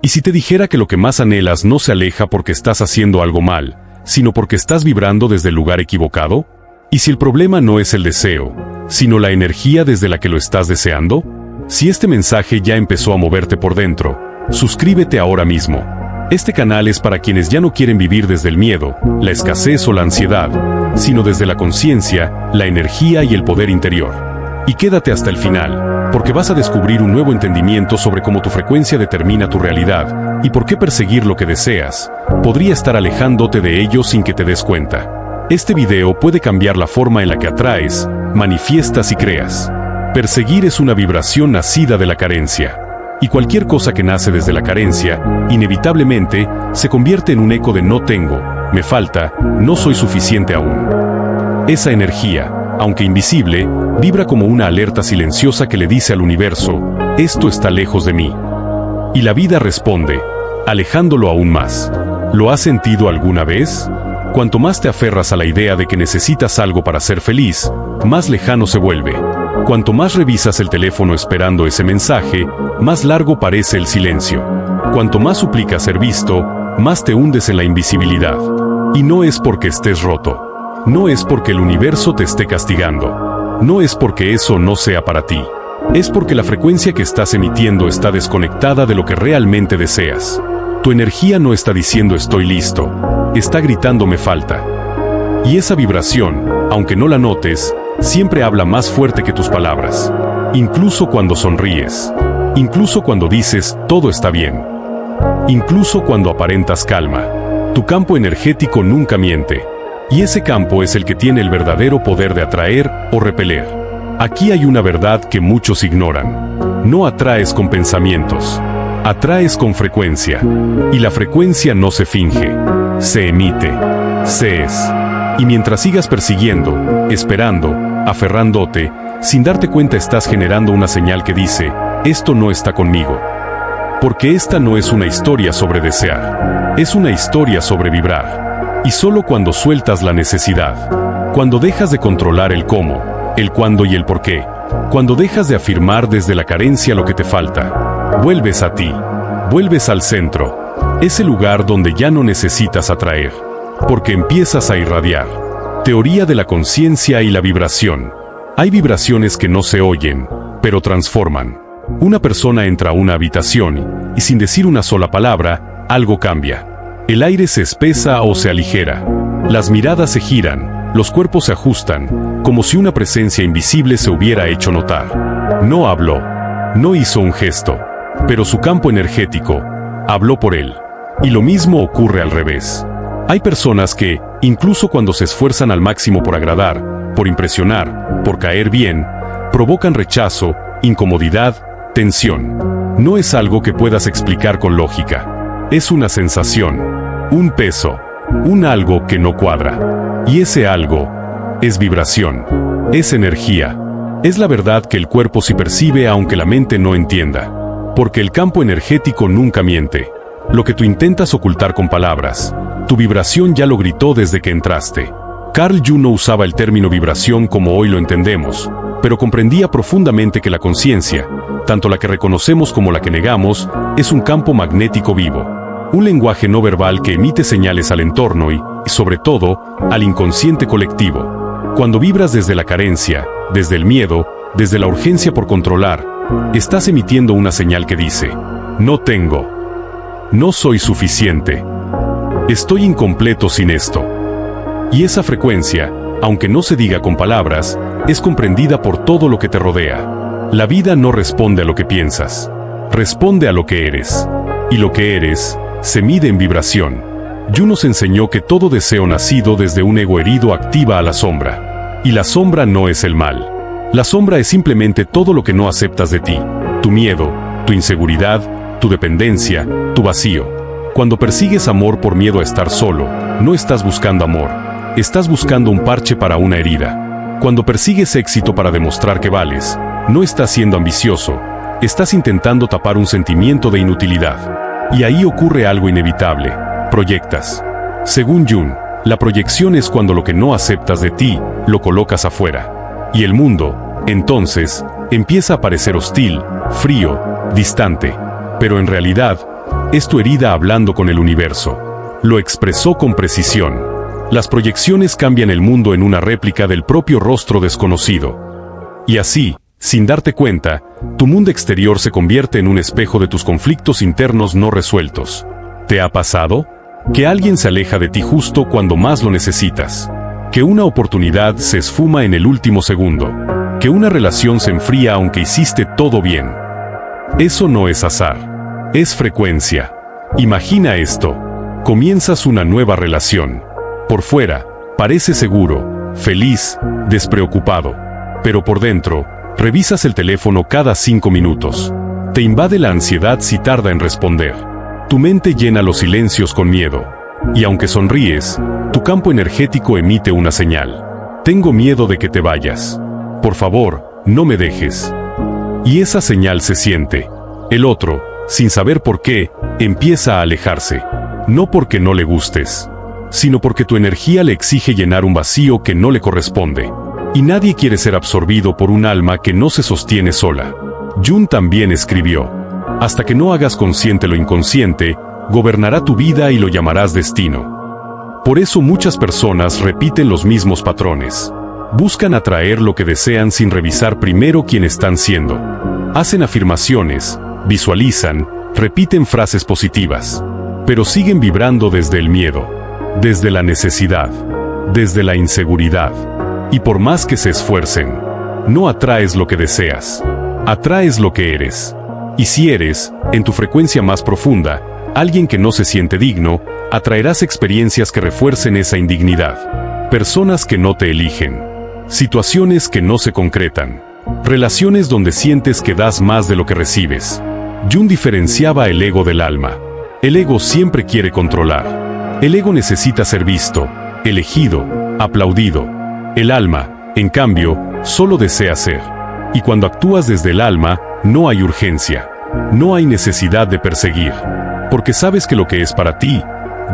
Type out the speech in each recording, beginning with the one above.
¿Y si te dijera que lo que más anhelas no se aleja porque estás haciendo algo mal, sino porque estás vibrando desde el lugar equivocado? ¿Y si el problema no es el deseo, sino la energía desde la que lo estás deseando? Si este mensaje ya empezó a moverte por dentro, suscríbete ahora mismo. Este canal es para quienes ya no quieren vivir desde el miedo, la escasez o la ansiedad, sino desde la conciencia, la energía y el poder interior. Y quédate hasta el final, porque vas a descubrir un nuevo entendimiento sobre cómo tu frecuencia determina tu realidad, y por qué perseguir lo que deseas podría estar alejándote de ello sin que te des cuenta. Este video puede cambiar la forma en la que atraes, manifiestas y creas. Perseguir es una vibración nacida de la carencia. Y cualquier cosa que nace desde la carencia, inevitablemente, se convierte en un eco de no tengo, me falta, no soy suficiente aún. Esa energía, aunque invisible, vibra como una alerta silenciosa que le dice al universo, esto está lejos de mí. Y la vida responde, alejándolo aún más. ¿Lo has sentido alguna vez? Cuanto más te aferras a la idea de que necesitas algo para ser feliz, más lejano se vuelve. Cuanto más revisas el teléfono esperando ese mensaje, más largo parece el silencio. Cuanto más suplicas ser visto, más te hundes en la invisibilidad. Y no es porque estés roto. No es porque el universo te esté castigando. No es porque eso no sea para ti. Es porque la frecuencia que estás emitiendo está desconectada de lo que realmente deseas. Tu energía no está diciendo estoy listo. Está gritando me falta. Y esa vibración, aunque no la notes, siempre habla más fuerte que tus palabras. Incluso cuando sonríes. Incluso cuando dices, todo está bien. Incluso cuando aparentas calma. Tu campo energético nunca miente. Y ese campo es el que tiene el verdadero poder de atraer o repeler. Aquí hay una verdad que muchos ignoran. No atraes con pensamientos. Atraes con frecuencia. Y la frecuencia no se finge. Se emite. Se es. Y mientras sigas persiguiendo, esperando, aferrándote, sin darte cuenta estás generando una señal que dice, esto no está conmigo. Porque esta no es una historia sobre desear, es una historia sobre vibrar. Y solo cuando sueltas la necesidad, cuando dejas de controlar el cómo, el cuándo y el por qué, cuando dejas de afirmar desde la carencia lo que te falta, vuelves a ti, vuelves al centro, ese lugar donde ya no necesitas atraer, porque empiezas a irradiar. Teoría de la conciencia y la vibración. Hay vibraciones que no se oyen, pero transforman. Una persona entra a una habitación y sin decir una sola palabra, algo cambia. El aire se espesa o se aligera. Las miradas se giran, los cuerpos se ajustan, como si una presencia invisible se hubiera hecho notar. No habló, no hizo un gesto, pero su campo energético habló por él. Y lo mismo ocurre al revés. Hay personas que, incluso cuando se esfuerzan al máximo por agradar, por impresionar, por caer bien, provocan rechazo, incomodidad, tensión. No es algo que puedas explicar con lógica. Es una sensación, un peso, un algo que no cuadra. Y ese algo es vibración, es energía. Es la verdad que el cuerpo sí percibe aunque la mente no entienda. Porque el campo energético nunca miente. Lo que tú intentas ocultar con palabras, tu vibración ya lo gritó desde que entraste. Carl Jung no usaba el término vibración como hoy lo entendemos, pero comprendía profundamente que la conciencia, tanto la que reconocemos como la que negamos, es un campo magnético vivo. Un lenguaje no verbal que emite señales al entorno y, sobre todo, al inconsciente colectivo. Cuando vibras desde la carencia, desde el miedo, desde la urgencia por controlar, estás emitiendo una señal que dice, no tengo, no soy suficiente, estoy incompleto sin esto. Y esa frecuencia, aunque no se diga con palabras, es comprendida por todo lo que te rodea. La vida no responde a lo que piensas, responde a lo que eres. Y lo que eres, se mide en vibración. Jung nos enseñó que todo deseo nacido desde un ego herido activa a la sombra. Y la sombra no es el mal. La sombra es simplemente todo lo que no aceptas de ti. Tu miedo, tu inseguridad, tu dependencia, tu vacío. Cuando persigues amor por miedo a estar solo, no estás buscando amor. Estás buscando un parche para una herida. Cuando persigues éxito para demostrar que vales, no estás siendo ambicioso. Estás intentando tapar un sentimiento de inutilidad. Y ahí ocurre algo inevitable. Proyectas. Según Jung, la proyección es cuando lo que no aceptas de ti, lo colocas afuera. Y el mundo, entonces, empieza a parecer hostil, frío, distante. Pero en realidad, Es tu herida hablando con el universo. Lo expresó con precisión. Las proyecciones cambian el mundo en una réplica del propio rostro desconocido. Y así, sin darte cuenta, tu mundo exterior se convierte en un espejo de tus conflictos internos no resueltos. ¿Te ha pasado? Que alguien se aleja de ti justo cuando más lo necesitas. Que una oportunidad se esfuma en el último segundo. Que una relación se enfría aunque hiciste todo bien. Eso no es azar. Es frecuencia. Imagina esto. Comienzas una nueva relación. Por fuera, parece seguro, feliz, despreocupado. Pero por dentro, revisas el teléfono cada 5 minutos. Te invade la ansiedad si tarda en responder. Tu mente llena los silencios con miedo. Y aunque sonríes, tu campo energético emite una señal. Tengo miedo de que te vayas. Por favor, no me dejes. Y esa señal se siente. El otro, sin saber por qué, empieza a alejarse. No porque no le gustes, sino porque tu energía le exige llenar un vacío que no le corresponde. Y nadie quiere ser absorbido por un alma que no se sostiene sola. Jung también escribió: hasta que no hagas consciente lo inconsciente, gobernará tu vida y lo llamarás destino. Por eso muchas personas repiten los mismos patrones. Buscan atraer lo que desean sin revisar primero quién están siendo. Hacen afirmaciones, visualizan, repiten frases positivas, pero siguen vibrando desde el miedo, desde la necesidad, desde la inseguridad. Y por más que se esfuercen, no atraes lo que deseas, atraes lo que eres. Y si eres, en tu frecuencia más profunda, alguien que no se siente digno, atraerás experiencias que refuercen esa indignidad. Personas que no te eligen, situaciones que no se concretan, relaciones donde sientes que das más de lo que recibes. Jung diferenciaba el ego del alma. El ego siempre quiere controlar. El ego necesita ser visto, elegido, aplaudido. El alma, en cambio, solo desea ser. Y cuando actúas desde el alma, no hay urgencia. No hay necesidad de perseguir. Porque sabes que lo que es para ti,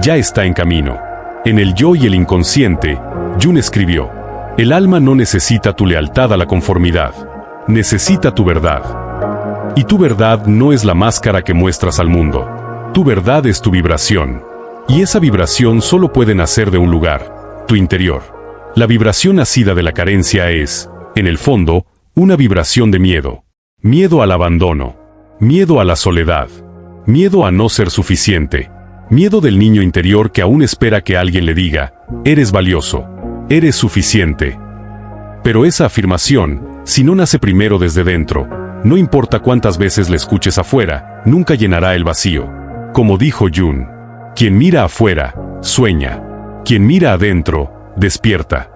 ya está en camino. En El yo y el inconsciente, Jung escribió: el alma no necesita tu lealtad a la conformidad. Necesita tu verdad. Y tu verdad no es la máscara que muestras al mundo. Tu verdad es tu vibración. Y esa vibración solo puede nacer de un lugar, tu interior. La vibración nacida de la carencia es, en el fondo, una vibración de miedo. Miedo al abandono. Miedo a la soledad. Miedo a no ser suficiente. Miedo del niño interior que aún espera que alguien le diga: eres valioso. Eres suficiente. Pero esa afirmación, si no nace primero desde dentro, no importa cuántas veces la escuches afuera, nunca llenará el vacío. Como dijo Jung, quien mira afuera, sueña. Quien mira adentro, despierta.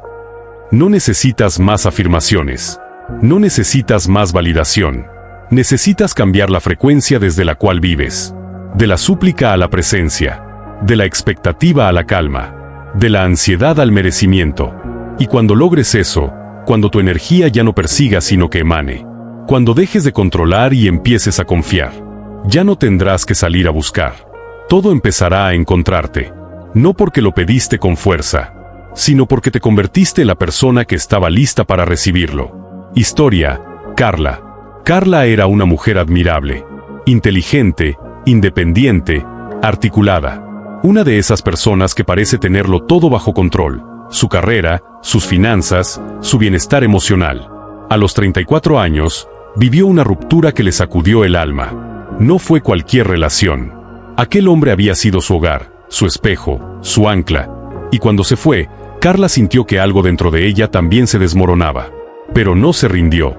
No necesitas más afirmaciones. No necesitas más validación. Necesitas cambiar la frecuencia desde la cual vives. De la súplica a la presencia. De la expectativa a la calma. De la ansiedad al merecimiento. Y cuando logres eso, cuando tu energía ya no persiga sino que emane. Cuando dejes de controlar y empieces a confiar. Ya no tendrás que salir a buscar. Todo empezará a encontrarte. No porque lo pediste con fuerza, sino porque te convertiste en la persona que estaba lista para recibirlo. Historia: Carla. Carla era una mujer admirable, inteligente, independiente, articulada. Una de esas personas que parece tenerlo todo bajo control: su carrera, sus finanzas, su bienestar emocional. A los 34 años, vivió una ruptura que le sacudió el alma. No fue cualquier relación. Aquel hombre había sido su hogar, su espejo, su ancla. Y cuando se fue, Carla sintió que algo dentro de ella también se desmoronaba. Pero no se rindió.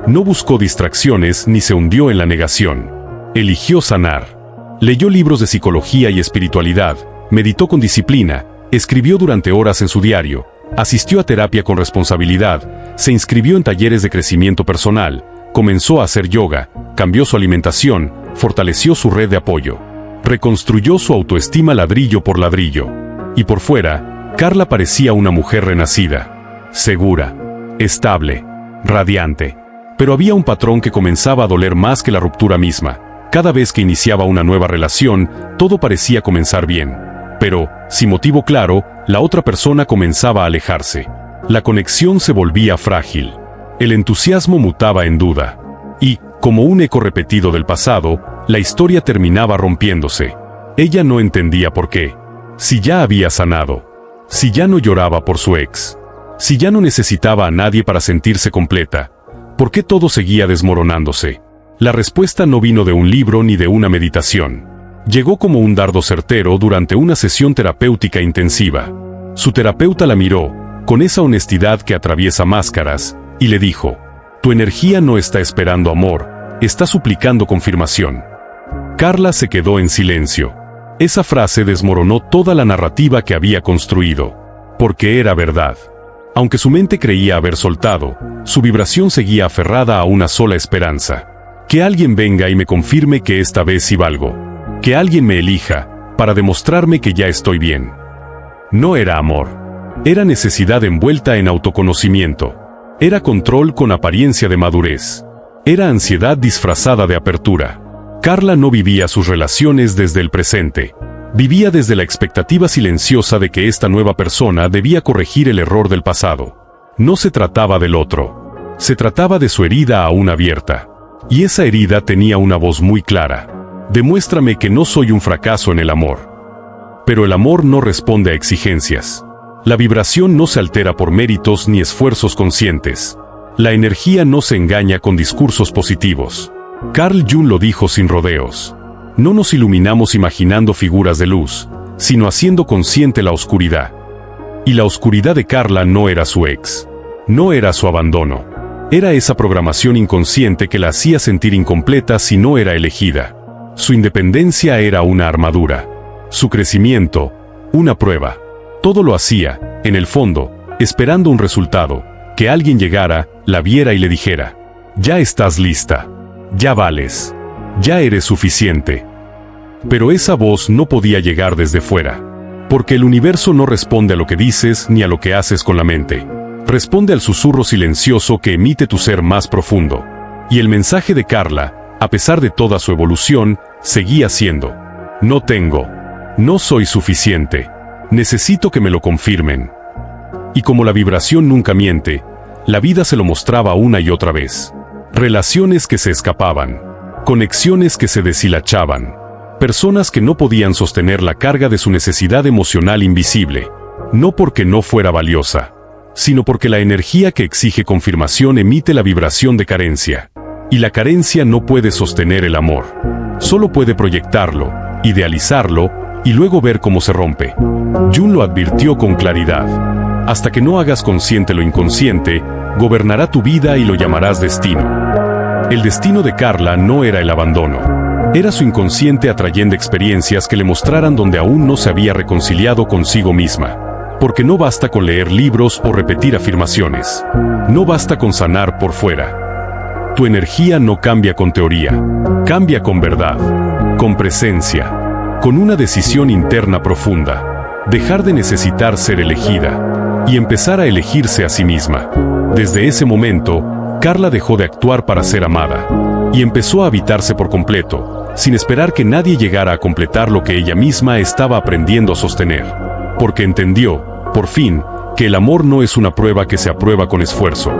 No buscó distracciones ni se hundió en la negación. Eligió sanar. Leyó libros de psicología y espiritualidad, meditó con disciplina, escribió durante horas en su diario, asistió a terapia con responsabilidad, se inscribió en talleres de crecimiento personal, comenzó a hacer yoga, cambió su alimentación, fortaleció su red de apoyo. Reconstruyó su autoestima ladrillo por ladrillo. Y por fuera, Carla parecía una mujer renacida. Segura, estable, radiante. Pero había un patrón que comenzaba a doler más que la ruptura misma. Cada vez que iniciaba una nueva relación, todo parecía comenzar bien. Pero, sin motivo claro, la otra persona comenzaba a alejarse. La conexión se volvía frágil. El entusiasmo mutaba en duda. Y, como un eco repetido del pasado, la historia terminaba rompiéndose. Ella no entendía por qué. Si ya había sanado, si ya no lloraba por su ex, si ya no necesitaba a nadie para sentirse completa, ¿por qué todo seguía desmoronándose? La respuesta no vino de un libro ni de una meditación. Llegó como un dardo certero durante una sesión terapéutica intensiva. Su terapeuta la miró, con esa honestidad que atraviesa máscaras, y le dijo: «Tu energía no está esperando amor, está suplicando confirmación». Carla se quedó en silencio. Esa frase desmoronó toda la narrativa que había construido. Porque era verdad. Aunque su mente creía haber soltado, su vibración seguía aferrada a una sola esperanza. Que alguien venga y me confirme que esta vez sí valgo. Que alguien me elija, para demostrarme que ya estoy bien. No era amor. Era necesidad envuelta en autoconocimiento. Era control con apariencia de madurez. Era ansiedad disfrazada de apertura. Carla no vivía sus relaciones desde el presente. Vivía desde la expectativa silenciosa de que esta nueva persona debía corregir el error del pasado. No se trataba del otro. Se trataba de su herida aún abierta. Y esa herida tenía una voz muy clara. Demuéstrame que no soy un fracaso en el amor. Pero el amor no responde a exigencias. La vibración no se altera por méritos ni esfuerzos conscientes. La energía no se engaña con discursos positivos. Carl Jung lo dijo sin rodeos. No nos iluminamos imaginando figuras de luz, sino haciendo consciente la oscuridad. Y la oscuridad de Carla no era su ex. No era su abandono. Era esa programación inconsciente que la hacía sentir incompleta si no era elegida. Su independencia era una armadura. Su crecimiento, una prueba. Todo lo hacía, en el fondo, esperando un resultado, que alguien llegara, la viera y le dijera: «Ya estás lista. Ya vales. Ya eres suficiente». Pero esa voz no podía llegar desde fuera. Porque el universo no responde a lo que dices ni a lo que haces con la mente. Responde al susurro silencioso que emite tu ser más profundo. Y el mensaje de Carla, a pesar de toda su evolución, seguía siendo: «No tengo. No soy suficiente. Necesito que me lo confirmen». Y como la vibración nunca miente, la vida se lo mostraba una y otra vez. Relaciones que se escapaban. Conexiones que se deshilachaban. Personas que no podían sostener la carga de su necesidad emocional invisible. No porque no fuera valiosa, sino porque la energía que exige confirmación emite la vibración de carencia. Y la carencia no puede sostener el amor. Solo puede proyectarlo, idealizarlo, y luego ver cómo se rompe. Jung lo advirtió con claridad. Hasta que no hagas consciente lo inconsciente, gobernará tu vida y lo llamarás destino. El destino de Carla no era el abandono. Era su inconsciente atrayendo experiencias que le mostraran donde aún no se había reconciliado consigo misma. Porque no basta con leer libros o repetir afirmaciones. No basta con sanar por fuera. Tu energía no cambia con teoría. Cambia con verdad. Con presencia. Con una decisión interna profunda. Dejar de necesitar ser elegida. Y empezar a elegirse a sí misma. Desde ese momento, Carla dejó de actuar para ser amada. Y empezó a habitarse por completo, sin esperar que nadie llegara a completar lo que ella misma estaba aprendiendo a sostener. Porque entendió, por fin, que el amor no es una prueba que se aprueba con esfuerzo.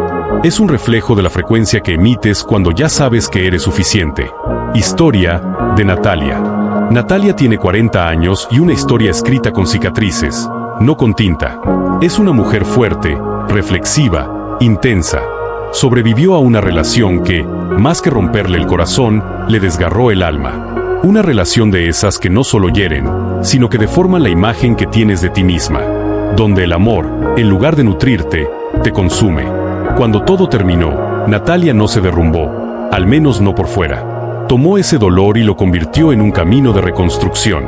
Es un reflejo de la frecuencia que emites cuando ya sabes que eres suficiente. Historia de Natalia. Natalia tiene 40 años y una historia escrita con cicatrices, no con tinta. Es una mujer fuerte, reflexiva, intensa. Sobrevivió a una relación que, más que romperle el corazón, le desgarró el alma. Una relación de esas que no solo hieren, sino que deforman la imagen que tienes de ti misma. Donde el amor, en lugar de nutrirte, te consume. Cuando todo terminó, Natalia no se derrumbó, al menos no por fuera. Tomó ese dolor y lo convirtió en un camino de reconstrucción.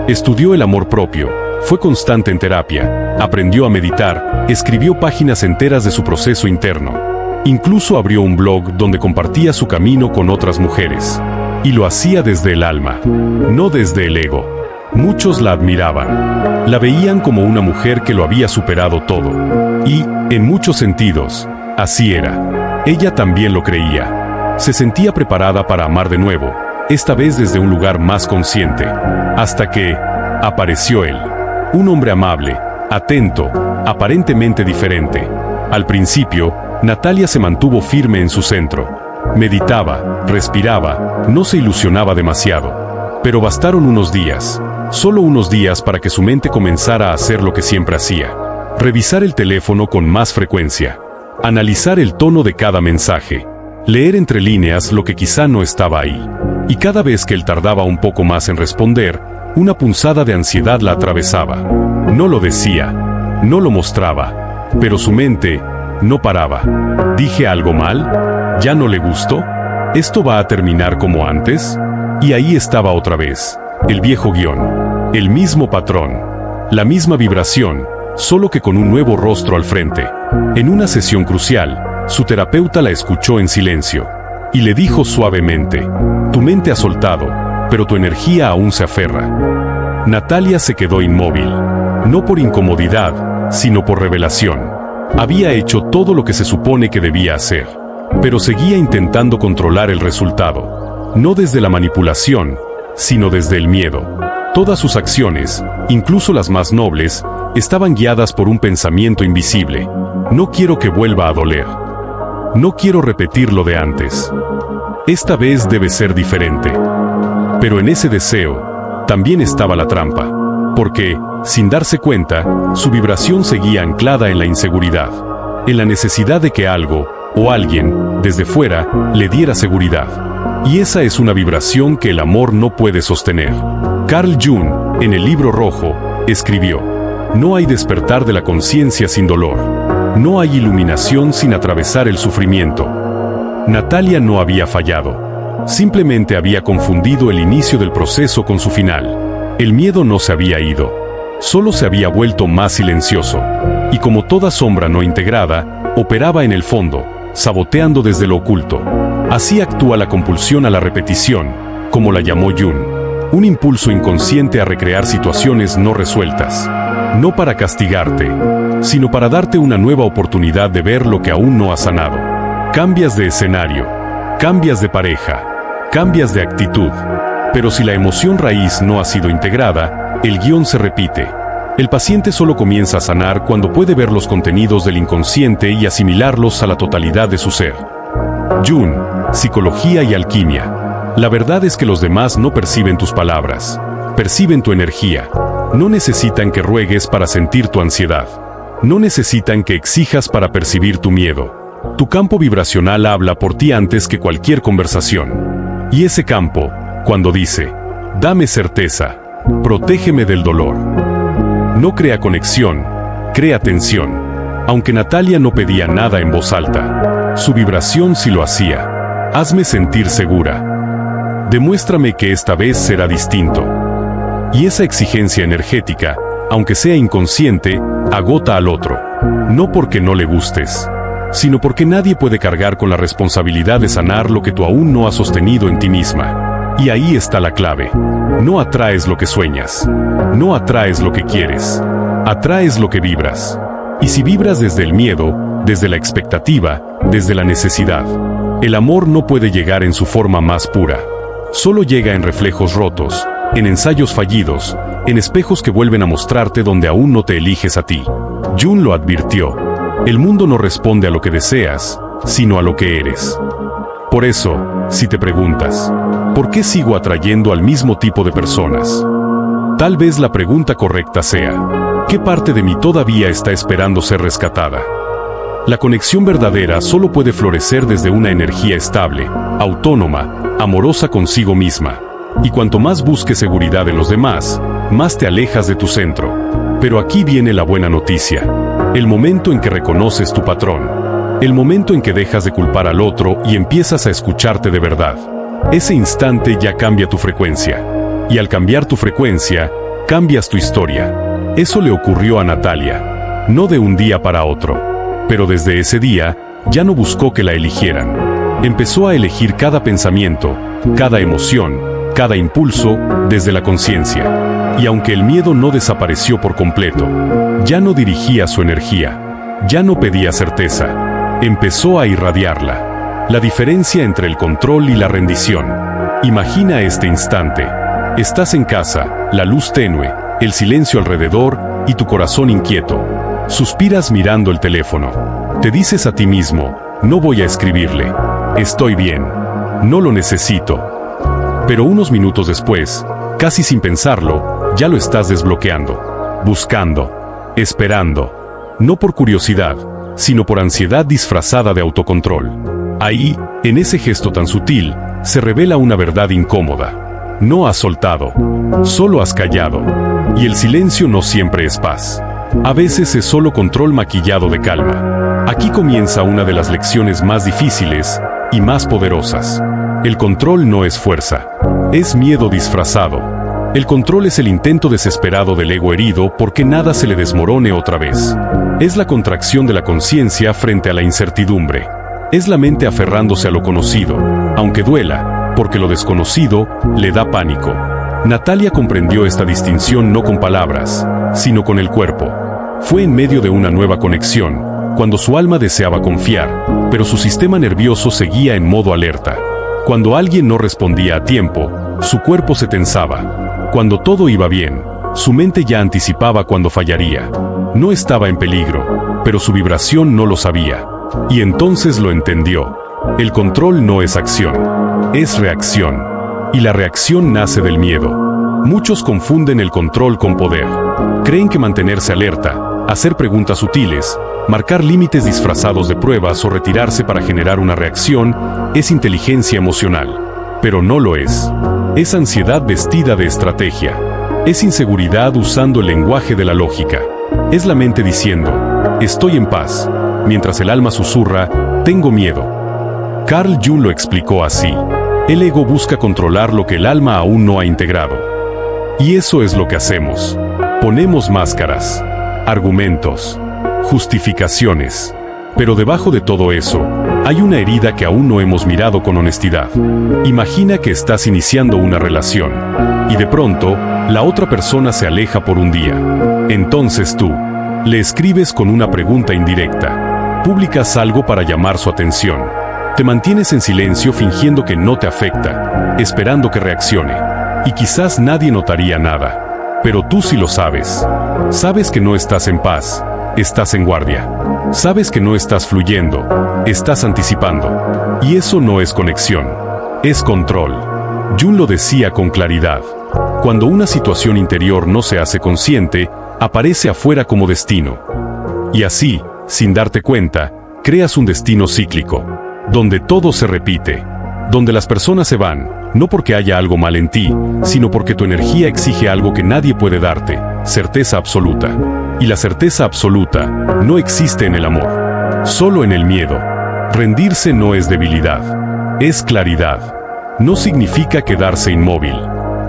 Estudió el amor propio, fue constante en terapia, aprendió a meditar, escribió páginas enteras de su proceso interno. Incluso abrió un blog donde compartía su camino con otras mujeres. Y lo hacía desde el alma, no desde el ego. Muchos la admiraban. La veían como una mujer que lo había superado todo. Y, en muchos sentidos, así era. Ella también lo creía. Se sentía preparada para amar de nuevo, esta vez desde un lugar más consciente. Hasta que apareció él. Un hombre amable, atento, aparentemente diferente. Al principio, Natalia se mantuvo firme en su centro. Meditaba, respiraba, no se ilusionaba demasiado. Pero bastaron unos días, solo unos días para que su mente comenzara a hacer lo que siempre hacía. Revisar el teléfono con más frecuencia. Analizar el tono de cada mensaje. Leer entre líneas lo que quizá no estaba ahí. Y cada vez que él tardaba un poco más en responder, una punzada de ansiedad la atravesaba. No lo decía, no lo mostraba, pero su mente no paraba. ¿Dije algo mal? ¿Ya no le gustó? ¿Esto va a terminar como antes? Y ahí estaba otra vez, el viejo guión, el mismo patrón, la misma vibración, solo que con un nuevo rostro al frente. En una sesión crucial, su terapeuta la escuchó en silencio y le dijo suavemente: tu mente ha soltado, pero tu energía aún se aferra. Natalia se quedó inmóvil, no por incomodidad, sino por revelación. Había hecho todo lo que se supone que debía hacer, pero seguía intentando controlar el resultado, no desde la manipulación, sino desde el miedo. Todas sus acciones, incluso las más nobles, estaban guiadas por un pensamiento invisible. No quiero que vuelva a doler. No quiero repetir lo de antes. Esta vez debe ser diferente. Pero en ese deseo, también estaba la trampa. Porque, sin darse cuenta, su vibración seguía anclada en la inseguridad. En la necesidad de que algo, o alguien, desde fuera, le diera seguridad. Y esa es una vibración que el amor no puede sostener. Carl Jung, en el Libro Rojo, escribió: no hay despertar de la conciencia sin dolor. No hay iluminación sin atravesar el sufrimiento. Natalia no había fallado. Simplemente había confundido el inicio del proceso con su final. El miedo no se había ido. Solo se había vuelto más silencioso. Y como toda sombra no integrada, operaba en el fondo, saboteando desde lo oculto. Así actúa la compulsión a la repetición, como la llamó Jung. Un impulso inconsciente a recrear situaciones no resueltas. No para castigarte, sino para darte una nueva oportunidad de ver lo que aún no has sanado. Cambias de escenario, cambias de pareja, cambias de actitud. Pero si la emoción raíz no ha sido integrada, el guión se repite. El paciente solo comienza a sanar cuando puede ver los contenidos del inconsciente y asimilarlos a la totalidad de su ser. Jung, Psicología y Alquimia. La verdad es que los demás no perciben tus palabras, perciben tu energía. No necesitan que ruegues para sentir tu ansiedad. No necesitan que exijas para percibir tu miedo. Tu campo vibracional habla por ti antes que cualquier conversación. Y ese campo, cuando dice: dame certeza, protégeme del dolor, no crea conexión, crea tensión. Aunque Natalia no pedía nada en voz alta, su vibración sí lo hacía. Hazme sentir segura. Demuéstrame que esta vez será distinto. Y esa exigencia energética, aunque sea inconsciente, agota al otro. No porque no le gustes, sino porque nadie puede cargar con la responsabilidad de sanar lo que tú aún no has sostenido en ti misma. Y ahí está la clave. No atraes lo que sueñas. No atraes lo que quieres. Atraes lo que vibras. Y si vibras desde el miedo, desde la expectativa, desde la necesidad, el amor no puede llegar en su forma más pura. Solo llega en reflejos rotos, en ensayos fallidos, en espejos que vuelven a mostrarte donde aún no te eliges a ti. Jung lo advirtió. El mundo no responde a lo que deseas, sino a lo que eres. Por eso, si te preguntas, ¿por qué sigo atrayendo al mismo tipo de personas? Tal vez la pregunta correcta sea: ¿qué parte de mí todavía está esperando ser rescatada? La conexión verdadera solo puede florecer desde una energía estable, autónoma, amorosa consigo misma. Y cuanto más busques seguridad en los demás, más te alejas de tu centro. Pero aquí viene la buena noticia. El momento en que reconoces tu patrón. El momento en que dejas de culpar al otro y empiezas a escucharte de verdad. Ese instante ya cambia tu frecuencia. Y al cambiar tu frecuencia, cambias tu historia. Eso le ocurrió a Natalia. No de un día para otro. Pero desde ese día, ya no buscó que la eligieran. Empezó a elegir cada pensamiento, cada emoción, cada impulso, desde la conciencia. Y aunque el miedo no desapareció por completo, ya no dirigía su energía. Ya no pedía certeza. Empezó a irradiarla. La diferencia entre el control y la rendición. Imagina este instante. Estás en casa, la luz tenue, el silencio alrededor y tu corazón inquieto. Suspiras mirando el teléfono. Te dices a ti mismo: no voy a escribirle. estoy bien, no lo necesito. Pero unos minutos después, casi sin pensarlo, ya lo estás desbloqueando, buscando, esperando, no por curiosidad, sino por ansiedad disfrazada de autocontrol. Ahí, en ese gesto tan sutil, se revela una verdad incómoda. No has soltado, solo has callado, y el silencio no siempre es paz. A veces es solo control maquillado de calma. Aquí comienza una de las lecciones más difíciles y más poderosas. El control no es fuerza, es miedo disfrazado. El control es el intento desesperado del ego herido porque nada se le desmorone otra vez. Es la contracción de la conciencia frente a la incertidumbre. Es la mente aferrándose a lo conocido, aunque duela, porque lo desconocido le da pánico. Natalia comprendió esta distinción no con palabras, sino con el cuerpo. Fue en medio de una nueva conexión, cuando su alma deseaba confiar, pero su sistema nervioso seguía en modo alerta. Cuando alguien no respondía a tiempo, su cuerpo se tensaba. Cuando todo iba bien, su mente ya anticipaba cuando fallaría. No estaba en peligro, pero su vibración no lo sabía. Y entonces lo entendió. El control no es acción, es reacción. Y la reacción nace del miedo. Muchos confunden el control con poder. Creen que mantenerse alerta, hacer preguntas sutiles, marcar límites disfrazados de pruebas o retirarse para generar una reacción es inteligencia emocional. Pero no lo es. Es ansiedad vestida de estrategia. Es inseguridad usando el lenguaje de la lógica. Es la mente diciendo, estoy en paz, mientras el alma susurra, tengo miedo. Carl Jung lo explicó así. El ego busca controlar lo que el alma aún no ha integrado. Y eso es lo que hacemos. Ponemos máscaras, argumentos, justificaciones. Pero debajo de todo eso, hay una herida que aún no hemos mirado con honestidad. Imagina que estás iniciando una relación, y de pronto, la otra persona se aleja por un día. Entonces tú, le escribes con una pregunta indirecta. Publicas algo para llamar su atención. Te mantienes en silencio fingiendo que no te afecta, esperando que reaccione. Y quizás nadie notaría nada. Pero tú sí lo sabes. Sabes que no estás en paz, estás en guardia. Sabes que no estás fluyendo, estás anticipando. Y eso no es conexión, es control. Jung lo decía con claridad. Cuando una situación interior no se hace consciente, aparece afuera como destino. Y así, sin darte cuenta, creas un destino cíclico, donde todo se repite, donde las personas se van, no porque haya algo mal en ti, sino porque tu energía exige algo que nadie puede darte, certeza absoluta. Y la certeza absoluta no existe en el amor, solo en el miedo. Rendirse no es debilidad, es claridad. No significa quedarse inmóvil,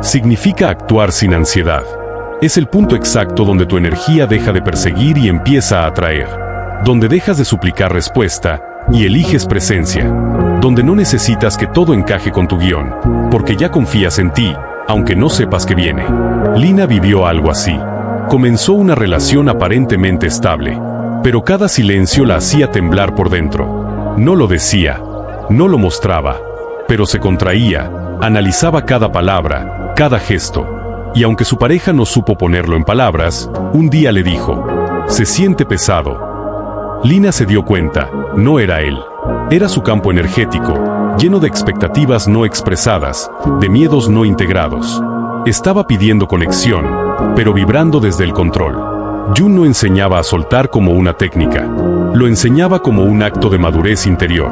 significa actuar sin ansiedad. Es el punto exacto donde tu energía deja de perseguir y empieza a atraer, donde dejas de suplicar respuesta y eliges presencia, donde no necesitas que todo encaje con tu guión, porque ya confías en ti, aunque no sepas que viene. Lina vivió algo así. Comenzó una relación aparentemente estable, pero cada silencio la hacía temblar por dentro. No lo decía, no lo mostraba, pero se contraía, analizaba cada palabra, cada gesto. Y aunque su pareja no supo ponerlo en palabras, un día le dijo, se siente pesado. Lina se dio cuenta, no era él. Era su campo energético, lleno de expectativas no expresadas, de miedos no integrados. Estaba pidiendo conexión, pero vibrando desde el control. Jung no enseñaba a soltar como una técnica, lo enseñaba como un acto de madurez interior.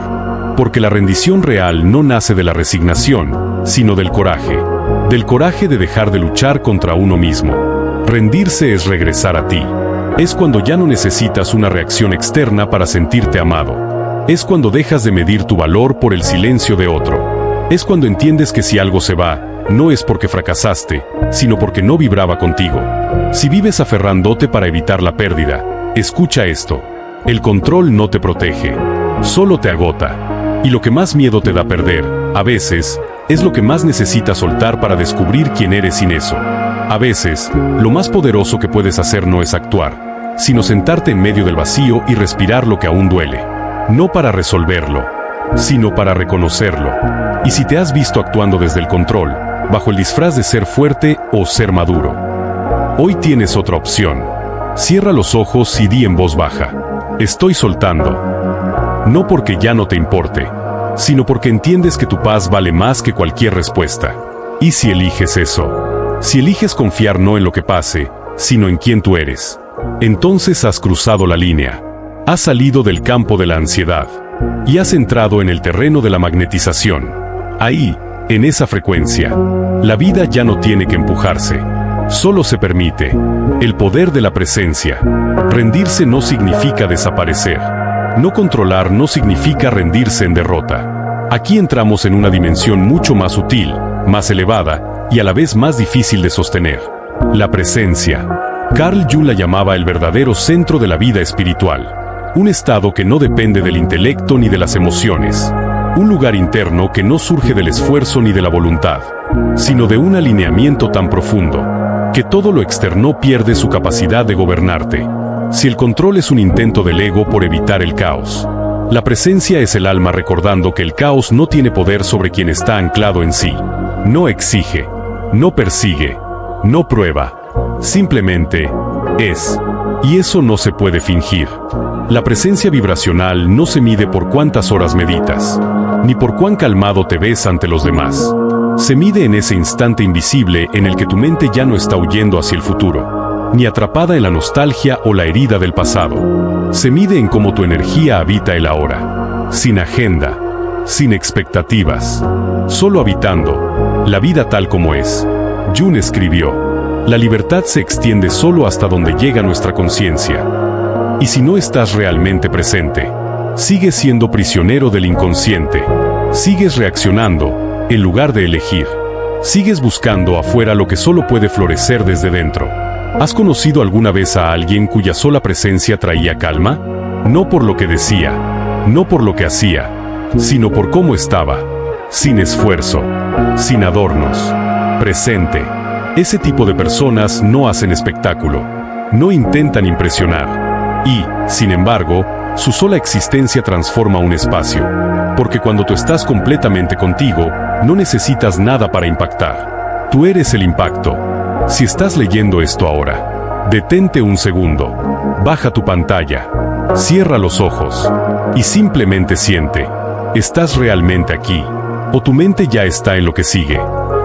Porque la rendición real no nace de la resignación, sino del coraje de dejar de luchar contra uno mismo. Rendirse es regresar a ti. Es cuando ya no necesitas una reacción externa para sentirte amado. Es cuando dejas de medir tu valor por el silencio de otro. Es cuando entiendes que si algo se va, no es porque fracasaste, sino porque no vibraba contigo. Si vives aferrándote para evitar la pérdida, escucha esto. El control no te protege, solo te agota. Y lo que más miedo te da perder, a veces, es lo que más necesitas soltar para descubrir quién eres sin eso. A veces, lo más poderoso que puedes hacer no es actuar, sino sentarte en medio del vacío y respirar lo que aún duele. No para resolverlo, sino para reconocerlo. Y si te has visto actuando desde el control, bajo el disfraz de ser fuerte o ser maduro, hoy tienes otra opción. Cierra los ojos y di en voz baja, estoy soltando. No porque ya no te importe, sino porque entiendes que tu paz vale más que cualquier respuesta. ¿Y si eliges eso? Si eliges confiar no en lo que pase, sino en quién tú eres, entonces has cruzado la línea. Has salido del campo de la ansiedad y has entrado en el terreno de la magnetización. Ahí, en esa frecuencia, la vida ya no tiene que empujarse, solo se permite. El poder de la presencia. Rendirse no significa desaparecer. No controlar no significa rendirse en derrota. Aquí entramos en una dimensión mucho más sutil, más elevada y a la vez más difícil de sostener. La presencia. Carl Jung la llamaba el verdadero centro de la vida espiritual. Un estado que no depende del intelecto ni de las emociones. Un lugar interno que no surge del esfuerzo ni de la voluntad, sino de un alineamiento tan profundo, que todo lo externo pierde su capacidad de gobernarte. Si el control es un intento del ego por evitar el caos, la presencia es el alma recordando que el caos no tiene poder sobre quien está anclado en sí. No exige, no persigue, no prueba, simplemente es. Y eso no se puede fingir. La presencia vibracional no se mide por cuántas horas meditas, ni por cuán calmado te ves ante los demás. Se mide en ese instante invisible en el que tu mente ya no está huyendo hacia el futuro, ni atrapada en la nostalgia o la herida del pasado. Se mide en cómo tu energía habita el ahora, sin agenda, sin expectativas, solo habitando la vida tal como es. Jung escribió: la libertad se extiende solo hasta donde llega nuestra conciencia. Y si no estás realmente presente, sigues siendo prisionero del inconsciente. Sigues reaccionando, en lugar de elegir. Sigues buscando afuera lo que solo puede florecer desde dentro. ¿Has conocido alguna vez a alguien cuya sola presencia traía calma? No por lo que decía, no por lo que hacía, sino por cómo estaba. Sin esfuerzo, sin adornos, presente. Ese tipo de personas no hacen espectáculo, no intentan impresionar. Y, sin embargo, su sola existencia transforma un espacio. Porque cuando tú estás completamente contigo, no necesitas nada para impactar. Tú eres el impacto. Si estás leyendo esto ahora, detente un segundo, baja tu pantalla, cierra los ojos y simplemente siente. ¿Estás realmente aquí? ¿O tu mente ya está en lo que sigue?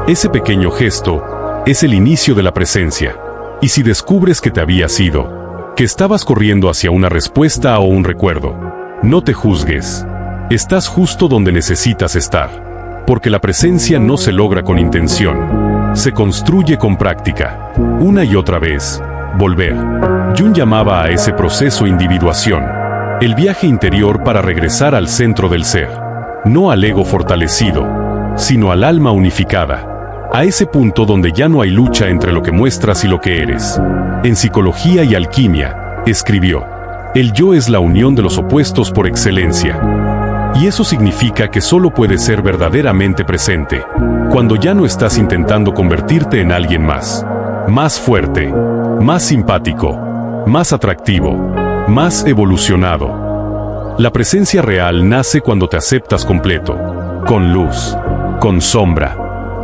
Ese pequeño gesto es el inicio de la presencia. Y si descubres que te habías ido, que estabas corriendo hacia una respuesta o un recuerdo, no te juzgues. Estás justo donde necesitas estar. Porque la presencia no se logra con intención. Se construye con práctica. Una y otra vez. Volver. Jung llamaba a ese proceso individuación. El viaje interior para regresar al centro del ser. No al ego fortalecido, sino al alma unificada. A ese punto donde ya no hay lucha entre lo que muestras y lo que eres. En Psicología y Alquimia, escribió: el yo es la unión de los opuestos por excelencia. Y eso significa que solo puedes ser verdaderamente presente cuando ya no estás intentando convertirte en alguien más. Más fuerte, más simpático, más atractivo, más evolucionado. La presencia real nace cuando te aceptas completo, con luz, con sombra,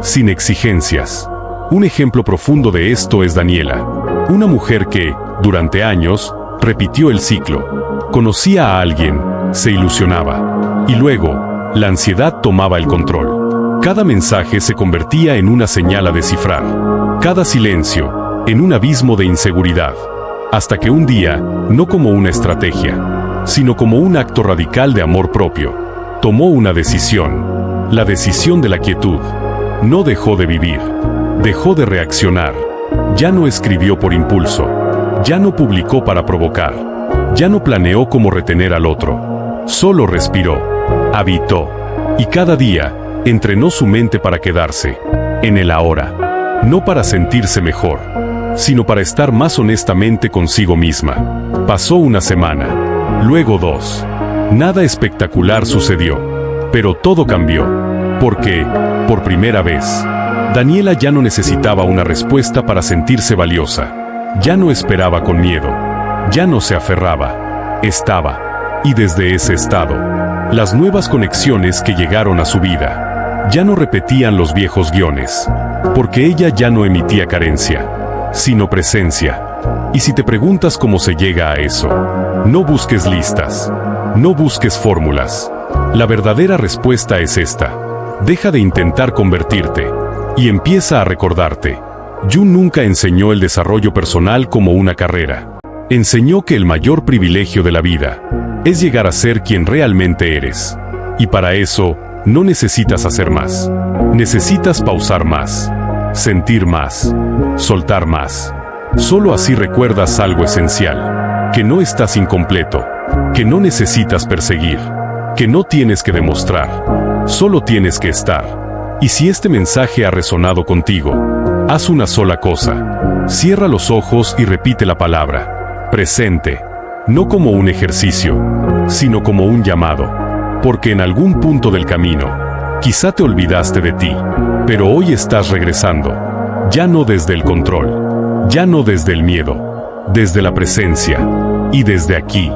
sin exigencias. Un ejemplo profundo de esto es Daniela, una mujer que, durante años, repitió el ciclo. Conocía a alguien, se ilusionaba, y luego, la ansiedad tomaba el control. Cada mensaje se convertía en una señal a descifrar, cada silencio, en un abismo de inseguridad. Hasta que un día, no como una estrategia, sino como un acto radical de amor propio, tomó una decisión, la decisión de la quietud. No dejó de vivir, dejó de reaccionar. Ya no escribió por impulso, ya no publicó para provocar, ya no planeó cómo retener al otro. Solo respiró, habitó, y cada día, entrenó su mente para quedarse, en el ahora. No para sentirse mejor, sino para estar más honestamente consigo misma. Pasó una semana, luego 2. Nada espectacular sucedió, pero todo cambió, porque, por primera vez, Daniela ya no necesitaba una respuesta para sentirse valiosa. Ya no esperaba con miedo, ya no se aferraba, estaba. Y desde ese estado, las nuevas conexiones que llegaron a su vida, ya no repetían los viejos guiones, porque ella ya no emitía carencia, sino presencia. Y si te preguntas cómo se llega a eso, no busques listas, no busques fórmulas, La verdadera respuesta es esta. Deja de intentar convertirte y empieza a recordarte. Jung nunca enseñó el desarrollo personal como una carrera. Enseñó que el mayor privilegio de la vida es llegar a ser quien realmente eres. Y para eso, no necesitas hacer más. Necesitas pausar más, sentir más, soltar más. Solo así recuerdas algo esencial, que no estás incompleto, que no necesitas perseguir, que no tienes que demostrar, solo tienes que estar. Y si este mensaje ha resonado contigo, haz una sola cosa. Cierra los ojos y repite la palabra presente, no como un ejercicio, sino como un llamado. Porque en algún punto del camino, quizá te olvidaste de ti, pero hoy estás regresando. Ya no desde el control, ya no desde el miedo, desde la presencia. Y desde aquí,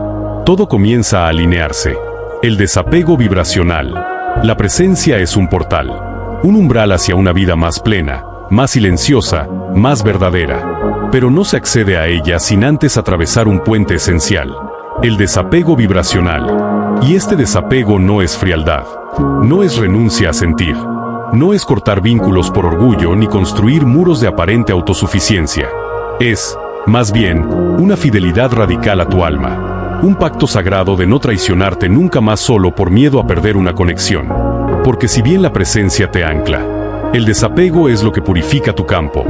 todo comienza a alinearse. El desapego vibracional. La presencia es un portal, un umbral hacia una vida más plena, más silenciosa, más verdadera. Pero no se accede a ella sin antes atravesar un puente esencial, el desapego vibracional. Y este desapego no es frialdad, no es renuncia a sentir, no es cortar vínculos por orgullo ni construir muros de aparente autosuficiencia. Es, más bien, una fidelidad radical a tu alma, un pacto sagrado de no traicionarte nunca más solo por miedo a perder una conexión. Porque si bien la presencia te ancla, el desapego es lo que purifica tu campo,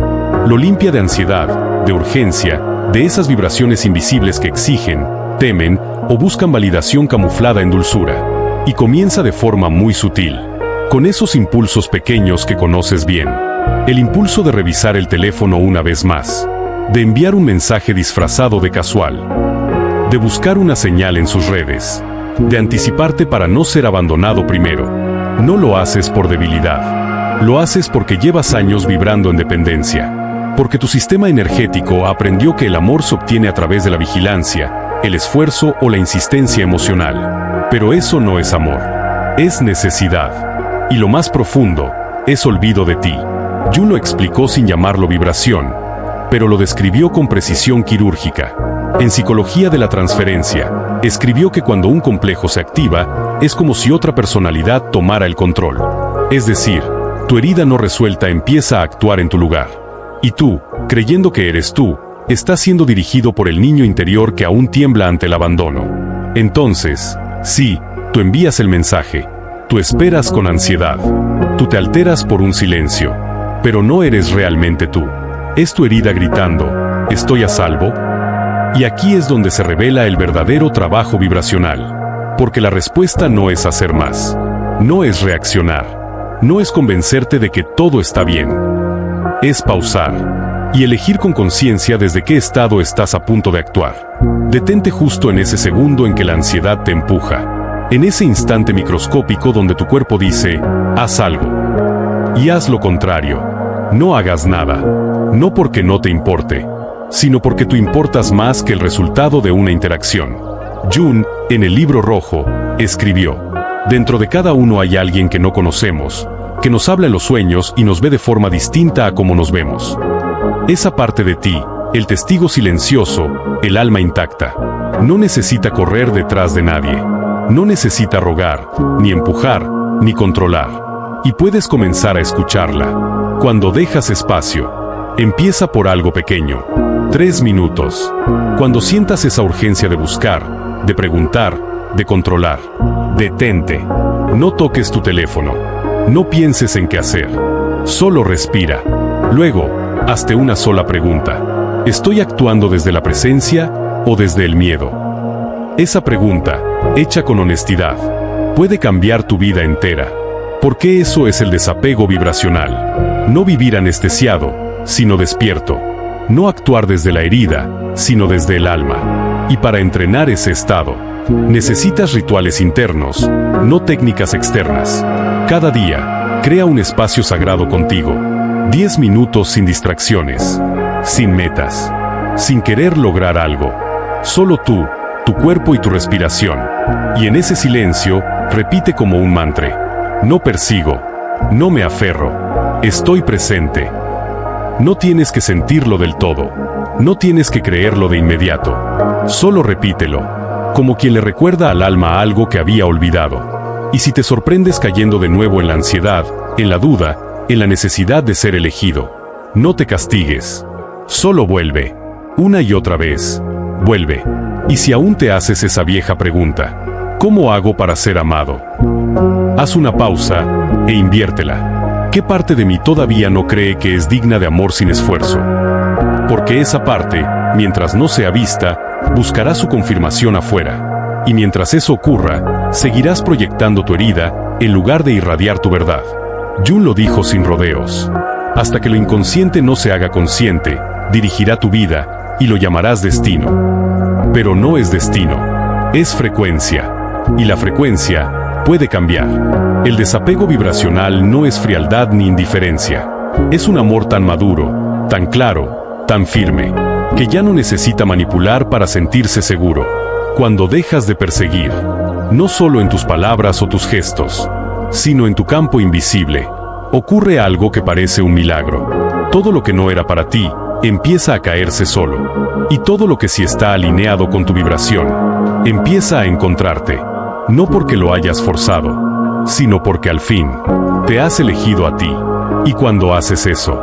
lo limpia de ansiedad, de urgencia, de esas vibraciones invisibles que exigen, temen o buscan validación camuflada en dulzura. Y comienza de forma muy sutil, con esos impulsos pequeños que conoces bien. El impulso de revisar el teléfono una vez más, de enviar un mensaje disfrazado de casual, de buscar una señal en sus redes, de anticiparte para no ser abandonado primero. No lo haces por debilidad, lo haces porque llevas años vibrando en dependencia, porque tu sistema energético aprendió que el amor se obtiene a través de la vigilancia, el esfuerzo o la insistencia emocional. Pero eso no es amor, es necesidad. Y lo más profundo, es olvido de ti. Jung lo explicó sin llamarlo vibración, pero lo describió con precisión quirúrgica. En Psicología de la Transferencia, escribió que cuando un complejo se activa, es como si otra personalidad tomara el control. Es decir, tu herida no resuelta empieza a actuar en tu lugar. Y tú, creyendo que eres tú, estás siendo dirigido por el niño interior que aún tiembla ante el abandono. Entonces, sí, tú envías el mensaje, tú esperas con ansiedad, tú te alteras por un silencio, pero no eres realmente tú. Es tu herida gritando, ¿estoy a salvo? Y aquí es donde se revela el verdadero trabajo vibracional. Porque la respuesta no es hacer más, no es reaccionar, no es convencerte de que todo está bien. Es pausar y elegir con conciencia desde qué estado estás a punto de actuar. Detente justo en ese segundo en que la ansiedad te empuja, en ese instante microscópico donde tu cuerpo dice, haz algo. Y haz lo contrario, no hagas nada, no porque no te importe, sino porque tú importas más que el resultado de una interacción. Jung, en el Libro Rojo, escribió, dentro de cada uno hay alguien que no conocemos, que nos habla en los sueños y nos ve de forma distinta a como nos vemos. Esa parte de ti, el testigo silencioso, el alma intacta, no necesita correr detrás de nadie, no necesita rogar, ni empujar, ni controlar. Y puedes comenzar a escucharla. Cuando dejas espacio, empieza por algo pequeño. 3 minutos. Cuando sientas esa urgencia de buscar, de preguntar, de controlar, detente. No toques tu teléfono. No pienses en qué hacer. Solo respira. Luego, hazte una sola pregunta. ¿Estoy actuando desde la presencia o desde el miedo? Esa pregunta, hecha con honestidad, puede cambiar tu vida entera. Porque eso es el desapego vibracional. No vivir anestesiado, sino despierto. No actuar desde la herida, sino desde el alma. Y para entrenar ese estado, necesitas rituales internos, no técnicas externas. Cada día, crea un espacio sagrado contigo. 10 minutos sin distracciones, sin metas, sin querer lograr algo. Solo tú, tu cuerpo y tu respiración. Y en ese silencio, repite como un mantra: no persigo, no me aferro, estoy presente. No tienes que sentirlo del todo, no tienes que creerlo de inmediato. Solo repítelo, como quien le recuerda al alma algo que había olvidado. Y si te sorprendes cayendo de nuevo en la ansiedad, en la duda, en la necesidad de ser elegido, no te castigues. Solo vuelve. Una y otra vez. Vuelve. Y si aún te haces esa vieja pregunta, ¿cómo hago para ser amado? Haz una pausa e inviértela. ¿Qué parte de mí todavía no cree que es digna de amor sin esfuerzo? Porque esa parte, mientras no sea vista, buscará su confirmación afuera. Y mientras eso ocurra, seguirás proyectando tu herida en lugar de irradiar tu verdad. Jung lo dijo sin rodeos. Hasta que lo inconsciente no se haga consciente, dirigirá tu vida y lo llamarás destino. Pero no es destino, es frecuencia. Y la frecuencia puede cambiar. El desapego vibracional no es frialdad ni indiferencia. Es un amor tan maduro, tan claro, tan firme, que ya no necesita manipular para sentirse seguro. Cuando dejas de perseguir, no solo en tus palabras o tus gestos, sino en tu campo invisible, ocurre algo que parece un milagro. Todo lo que no era para ti, empieza a caerse solo. Y todo lo que sí está alineado con tu vibración, empieza a encontrarte. No porque lo hayas forzado, sino porque al fin, te has elegido a ti. Y cuando haces eso,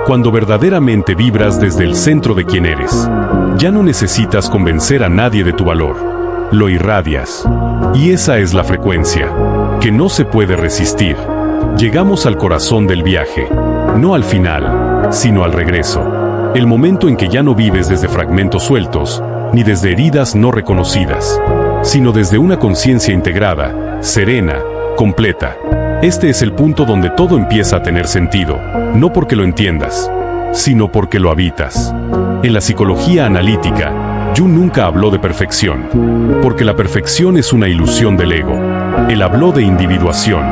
cuando verdaderamente vibras desde el centro de quien eres, ya no necesitas convencer a nadie de tu valor. Lo irradias. Y esa es la frecuencia, que no se puede resistir. Llegamos al corazón del viaje, no al final, sino al regreso. El momento en que ya no vives desde fragmentos sueltos, ni desde heridas no reconocidas, sino desde una conciencia integrada, serena, completa. Este es el punto donde todo empieza a tener sentido, no porque lo entiendas, sino porque lo habitas. En la psicología analítica, Jung nunca habló de perfección, porque la perfección es una ilusión del ego. Él habló de individuación,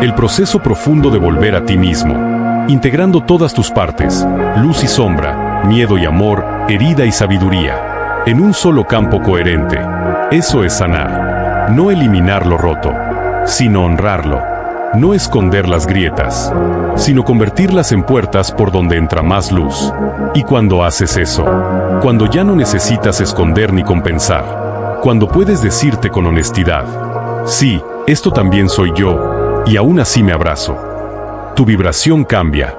el proceso profundo de volver a ti mismo, integrando todas tus partes, luz y sombra, miedo y amor, herida y sabiduría, en un solo campo coherente. Eso es sanar, no eliminar lo roto, sino honrarlo. No esconder las grietas, sino convertirlas en puertas por donde entra más luz. Y cuando haces eso, cuando ya no necesitas esconder ni compensar, cuando puedes decirte con honestidad, sí, esto también soy yo, y aún así me abrazo, tu vibración cambia.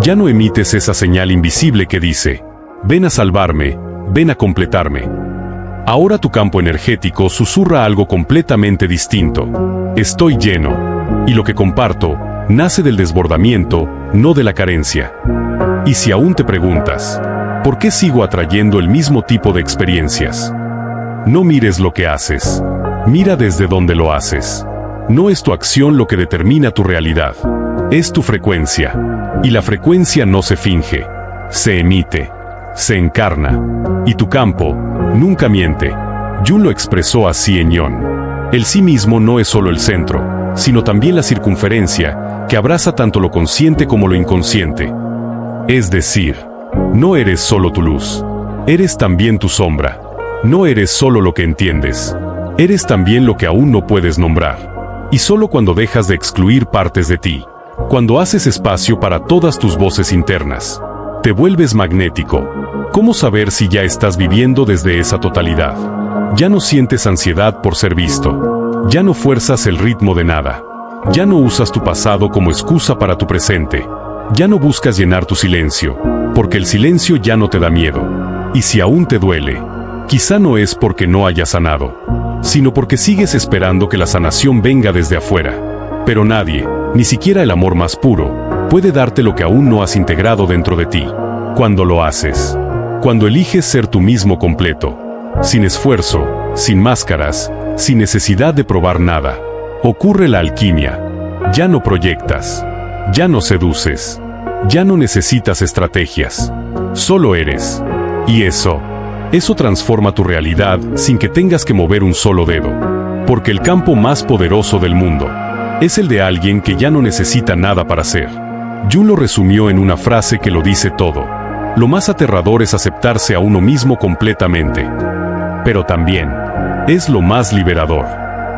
Ya no emites esa señal invisible que dice, ven a salvarme, ven a completarme. Ahora tu campo energético susurra algo completamente distinto. Estoy lleno. Y lo que comparto, nace del desbordamiento, no de la carencia. Y si aún te preguntas, ¿por qué sigo atrayendo el mismo tipo de experiencias? No mires lo que haces. Mira desde dónde lo haces. No es tu acción lo que determina tu realidad. Es tu frecuencia. Y la frecuencia no se finge. Se emite. Se encarna. Y tu campo nunca miente. Jung lo expresó así en Yon. El sí mismo no es solo el centro, sino también la circunferencia, que abraza tanto lo consciente como lo inconsciente. Es decir, no eres solo tu luz, eres también tu sombra. No eres solo lo que entiendes, eres también lo que aún no puedes nombrar. Y solo cuando dejas de excluir partes de ti, cuando haces espacio para todas tus voces internas, te vuelves magnético. ¿Cómo saber si ya estás viviendo desde esa totalidad? Ya no sientes ansiedad por ser visto. Ya no fuerzas el ritmo de nada. Ya no usas tu pasado como excusa para tu presente. Ya no buscas llenar tu silencio, porque el silencio ya no te da miedo. Y si aún te duele, quizá no es porque no hayas sanado, sino porque sigues esperando que la sanación venga desde afuera. Pero nadie, ni siquiera el amor más puro, puede darte lo que aún no has integrado dentro de ti. Cuando lo haces, cuando eliges ser tú mismo completo, sin esfuerzo, sin máscaras, sin necesidad de probar nada, ocurre la alquimia. Ya no proyectas, ya no seduces, ya no necesitas estrategias, solo eres. Y eso transforma tu realidad sin que tengas que mover un solo dedo. Porque el campo más poderoso del mundo es el de alguien que ya no necesita nada para ser. Jung lo resumió en una frase que lo dice todo. Lo más aterrador es aceptarse a uno mismo completamente. Pero también es lo más liberador.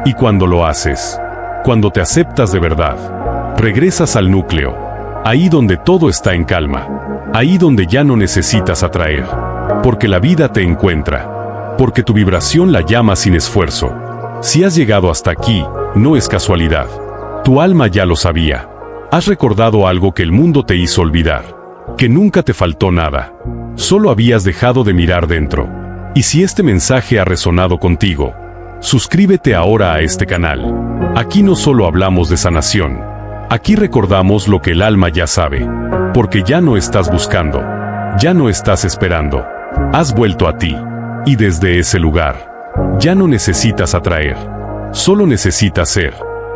Y cuando lo haces, cuando te aceptas de verdad, regresas al núcleo, ahí donde todo está en calma, ahí donde ya no necesitas atraer, porque la vida te encuentra, porque tu vibración la llama sin esfuerzo. Si has llegado hasta aquí, No es casualidad. Tu alma ya lo sabía. Has recordado algo que el mundo te hizo olvidar. Que nunca te faltó nada. Solo habías dejado de mirar dentro. Y si este mensaje ha resonado contigo, suscríbete ahora a este canal. Aquí no solo hablamos de sanación. Aquí recordamos lo que el alma ya sabe. Porque ya no estás buscando. Ya no estás esperando. Has vuelto a ti. Y desde ese lugar, ya no necesitas atraer. Solo necesitas ser.